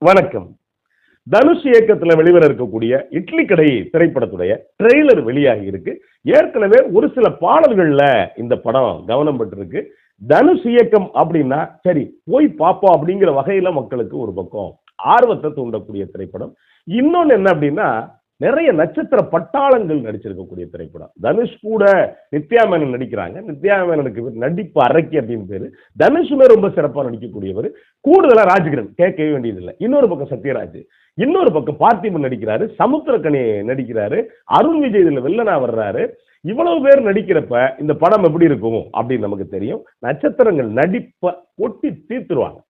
வணக்கம். தனுஷ் இயக்கத்துல வெளிவர இருக்கக்கூடிய இட்லி கடை திரைப்படத்துடைய ட்ரெய்லர் வெளியாகி இருக்கு. ஏற்கனவே ஒரு சில பாடல்கள்ல இந்த படம் கவனம் பெற்றிருக்கு. தனுஷ் இயக்கம் அப்படின்னா சரி போய் பார்ப்போம் அப்படிங்கிற வகையில மக்களுக்கு ஒரு பக்கம் ஆர்வத்தை தூண்டக்கூடிய திரைப்படம். இன்னொன்னு என்ன அப்படின்னா நிறைய நட்சத்திர பட்டாளங்கள் நடிச்சிருக்கக்கூடிய திரைப்படம். தனுஷ் கூட நித்யா மேனன் நடிக்கிறாங்க. நித்யா மேனனுக்கு நடிப்பு அரக்கி அப்படின்னு பேரு. தனுஷுமே ரொம்ப சிறப்பா நடிக்கக்கூடியவர். கூடுதலா ராஜ்கிரண் கேட்கவே வேண்டியதில்லை. இன்னொரு பக்கம் சத்யராஜ், இன்னொரு பக்கம் பார்த்திபன் நடிக்கிறாரு, சமுத்திரக்கனி நடிக்கிறாரு, அருண் விஜய் இதுல வில்லனா வர்றாரு. இவ்வளவு பேர் நடிக்கிறப்ப இந்த படம் எப்படி இருக்கும் அப்படின்னு நமக்கு தெரியும். நட்சத்திரங்கள் நடிப்ப கொட்டி தீர்த்துருவாங்க.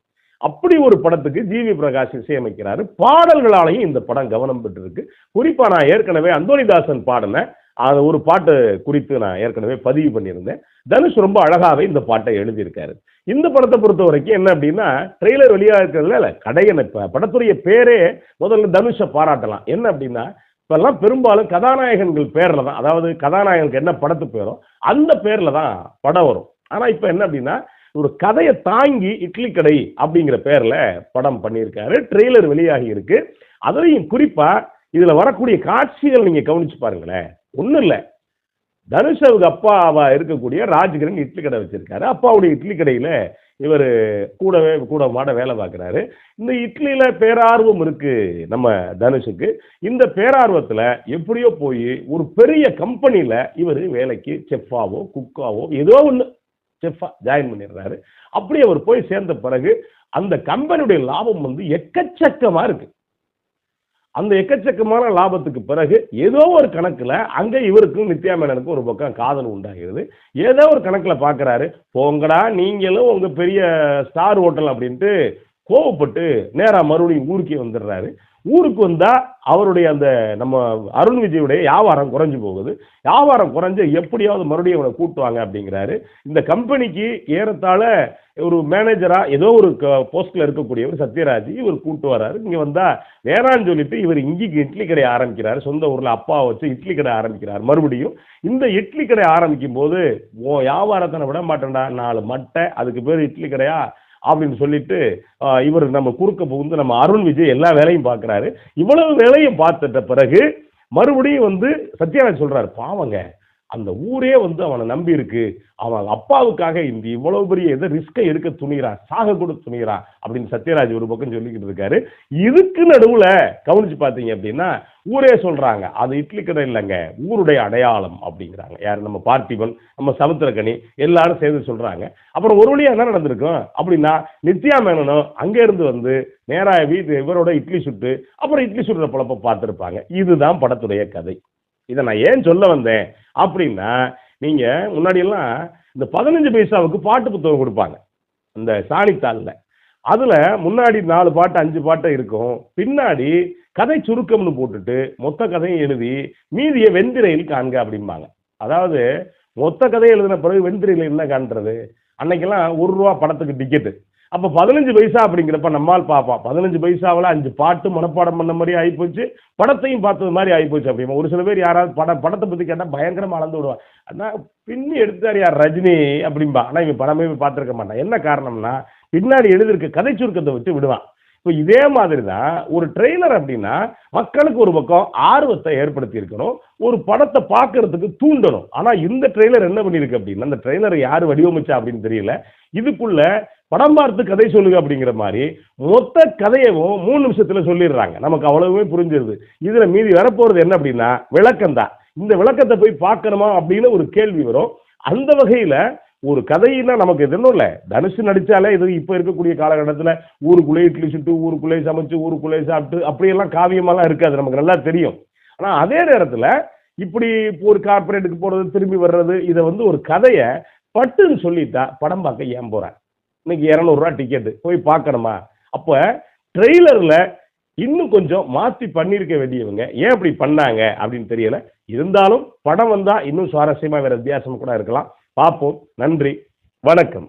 அப்படி ஒரு படத்துக்கு ஜிவி பிரகாஷ் இசையமைக்கிறாரு. பாடல்களாலையும் இந்த படம் கவனம் பெற்றிருக்கு. குறிப்பா நான் ஏற்கனவே அந்தோனிதாசன் பாடின அந்த ஒரு பாட்டு குறித்து நான் ஏற்கனவே பதிவு பண்ணியிருந்தேன். தனுஷ் ரொம்ப அழகாவே இந்த பாட்டை எழுதியிருக்காரு. இந்த படத்தை பொறுத்த வரைக்கும் என்ன அப்படின்னா ட்ரெய்லர் வெளியாக இருக்கிறதுல கடையன் படத்துடைய பேரே முதல்ல தனுஷை பாராட்டலாம். என்ன அப்படின்னா இப்பெல்லாம் பெரும்பாலும் கதாநாயகன்கள் பேர்ல தான், அதாவது கதாநாயகனுக்கு என்ன படத்து பேரோ அந்த பேர்ல தான் படம் வரும். ஆனா இப்ப என்ன அப்படின்னா ஒரு கதையை தாங்கி இட்லி கடை அப்படிங்கிற பேர்ல படம் பண்ணியிருக்காரு. ட்ரெய்லர் வெளியாகி இருக்கு. அதுலயும் குறிப்பா இதுல வரக்கூடிய காட்சிகள் நீங்க கவனிச்சு பாருங்களேன். ஒண்ணும் இல்ல, தனுஷவுக்கு அப்பாவா இருக்கக்கூடிய ராஜ்கிரண் இட்லி கடை வச்சிருக்காரு. அப்பாவுடைய இட்லி கடையில இவர் கூட மாட வேலை பார்க்கிறாரு. இந்த இட்லியில பேரார்வம் இருக்கு நம்ம தனுஷுக்கு. இந்த பேரார்வத்துல எப்படியோ போய் ஒரு பெரிய கம்பெனியில இவர் வேலைக்கு செஃப்பாவோ குக்காவோ ஏதோ ஒண்ணு செஃப்பா ஜாயின் பண்ணிடுறாரு. அப்படி அவர் போய் சேர்ந்த பிறகு அந்த கம்பெனியுடைய லாபம் எக்கச்சக்கமா இருக்கு. அந்த எக்கச்சக்கமான லாபத்துக்கு பிறகு ஏதோ ஒரு கணக்குல அங்க இவருக்கும் நித்யா மேனனுக்கும் ஒரு பக்கம் காதல் உண்டாகிறது. ஏதோ ஒரு கணக்குல பாக்குறாரு, போங்கடா நீங்களும் உங்க பெரிய ஸ்டார் ஹோட்டல் அப்படின்ட்டு கோவப்பட்டு நேரா மறுபடியும் ஊருக்கே வந்துடுறாரு. ஊருக்கு வந்தா அவருடைய அந்த நம்ம அருண் விஜயுடைய வியாபாரம் குறைஞ்சு போகுது. வியாபாரம் குறைஞ்சு எப்படியாவது மறுபடியும் அவனை கூட்டுவாங்க அப்படிங்கிறாரு. இந்த கம்பெனிக்கு ஏறத்தாழ ஒரு மேனேஜரா ஏதோ ஒரு போஸ்ட்ல இருக்கக்கூடியவர் சத்யராஜ் இவர் கூட்டு வர்றாரு. இங்க வந்தா வேணான்னு சொல்லிட்டு இவர் இங்கிக்கு இட்லி கடை ஆரம்பிக்கிறாரு. சொந்த ஊர்ல அப்பாவை வச்சு இட்லி கடை ஆரம்பிக்கிறார். மறுபடியும் இந்த இட்லி கடை ஆரம்பிக்கும் போது வியாபாரத்தை விட மாட்டேன்டா, 4 மட்டை அதுக்கு பேர் இட்லி கடையா அப்படின்னு சொல்லிட்டு இவர் நம்ம குறுக்க புகுந்து நம்ம அருண் விஜய் எல்லா வேலையும் பார்க்கிறாரு. இவ்வளவு வேலையும் பார்த்துட்ட பிறகு மறுபடியும் சத்யராஜ் சொல்றாரு, பாவங்க அந்த ஊரே அவனை நம்பி இருக்கு, அவன் அப்பாவுக்காக இந்த இவ்வளவு பெரிய எதை ரிஸ்கை எடுக்க துணிகிறான், சாக கூட துணிகிறான் அப்படின்னு சத்யராஜ் ஒரு பக்கம் சொல்லிக்கிட்டு இருக்காரு. இதுக்கு நடுவுல கவனிச்சு பார்த்தீங்க அப்படின்னா ஊரே சொல்றாங்க அது இட்லி கடை இல்லைங்க, ஊருடைய அடையாளம் அப்படிங்கிறாங்க. யார் நம்ம பார்த்திபன், நம்ம சமுத்திரக்கனி எல்லாரும் சேர்ந்து சொல்றாங்க. அப்புறம் ஒரு வழியா என்ன நடந்திருக்கும் அப்படின்னா நித்யா மேனனும் அங்க இருந்து நேரா வீட்டு இவரோட இட்லி சுட்டு அப்புறம் இட்லி சுடுற பொழப்ப பார்த்துருப்பாங்க. இதுதான் படத்துடைய கதை. இதை நான் ஏன் சொல்ல வந்தேன் அப்படின்னா நீங்க முன்னாடி எல்லாம் இந்த 15 பைசாவுக்கு பாட்டு புத்தகம் கொடுப்பாங்க இந்த சாணித்தாள்ல. அதுல முன்னாடி 4 பாட்டு 5 பாட்டு இருக்கும், பின்னாடி கதை சுருக்கம்னு போட்டுட்டு மொத்த கதையும் எழுதி மீதியை வெண்திரையில் காண்க அப்படிம்பாங்க. அதாவது மொத்த கதையை எழுதின பிறகு வெண்திரையில் என்ன காண்றது? அன்னைக்கெல்லாம் ₹1 படத்துக்கு டிக்கெட்டு. அப்ப 15 பைசா அப்படிங்கிறப்ப நம்மால் பார்ப்பான் 15 பைசாவில் 5 பாட்டு மனப்பாடம் பண்ண மாதிரி ஆகிப்போச்சு, படத்தையும் பார்த்தது மாதிரி ஆகிப்போச்சு அப்படிமா. ஒரு சில பேர் யாராவது படத்தை பத்தி கேட்டா பயங்கரமா அளந்து விடுவான். ஆனா பின்னி எடுத்தார் யார் ரஜினி அப்படின்பா. ஆனா இவன் படமே பார்த்துருக்க மாட்டான். என்ன காரணம்னா பின்னாடி எழுதியிருக்க கதை சுருக்கத்தை வச்சு விடுவான். இப்போ இதே மாதிரி தான் ஒரு ட்ரெய்லர் அப்படின்னா மக்களுக்கு ஒரு பக்கம் ஆர்வத்தை ஏற்படுத்தி இருக்கணும், ஒரு படத்தை பார்க்கறதுக்கு தூண்டணும். ஆனா இந்த ட்ரெய்லர் என்ன பண்ணிருக்கு அப்படின்னா அந்த ட்ரெய்லரை யாரு வடிவமைச்சா அப்படின்னு தெரியல. இதுக்குள்ள படம் பார்த்து கதை சொல்லுங்க அப்படிங்கிற மாதிரி மொத்த கதையவும் 3 நிமிஷத்துல சொல்லிடுறாங்க. நமக்கு அவ்வளவுமே புரிஞ்சிருது. இதுல மீதி வரப்போறது என்ன அப்படின்னா விளக்கம் தான். இந்த விளக்கத்தை போய் பார்க்கணுமா அப்படின்னு ஒரு கேள்வி வரும். அந்த வகையில ஒரு கதையினா நமக்கு எதுவும் இல்லை, தனுஷ் நடிச்சாலே இது இப்ப இருக்கக்கூடிய காலகட்டத்தில் ஊருக்குள்ளே இட்லி சுட்டு ஊருக்குள்ளே சமைச்சு ஊருக்குள்ளே சாப்பிட்டு அப்படியெல்லாம் காவியமெல்லாம் இருக்காது, நமக்கு நல்லா தெரியும். ஆனா அதே நேரத்தில் இப்படி ஒரு கார்பரேட்டுக்கு போறது திரும்பி வர்றது இதை ஒரு கதையை பட்டுன்னு சொல்லிட்டா படம் பார்க்க ஏன் போறேன்? இன்னைக்கு ₹200 டிக்கெட்டு போய் பார்க்கணுமா? அப்ப ட்ரெய்லர்ல இன்னும் கொஞ்சம் மாற்றி பண்ணியிருக்க வேண்டியவங்க ஏன் அப்படி பண்ணாங்க அப்படின்னு தெரியல. இருந்தாலும் படம் வந்தா இன்னும் சுவாரஸ்யமா வேற வித்தியாசம் கூட இருக்கலாம். பார்ப்போம். நன்றி, வணக்கம்.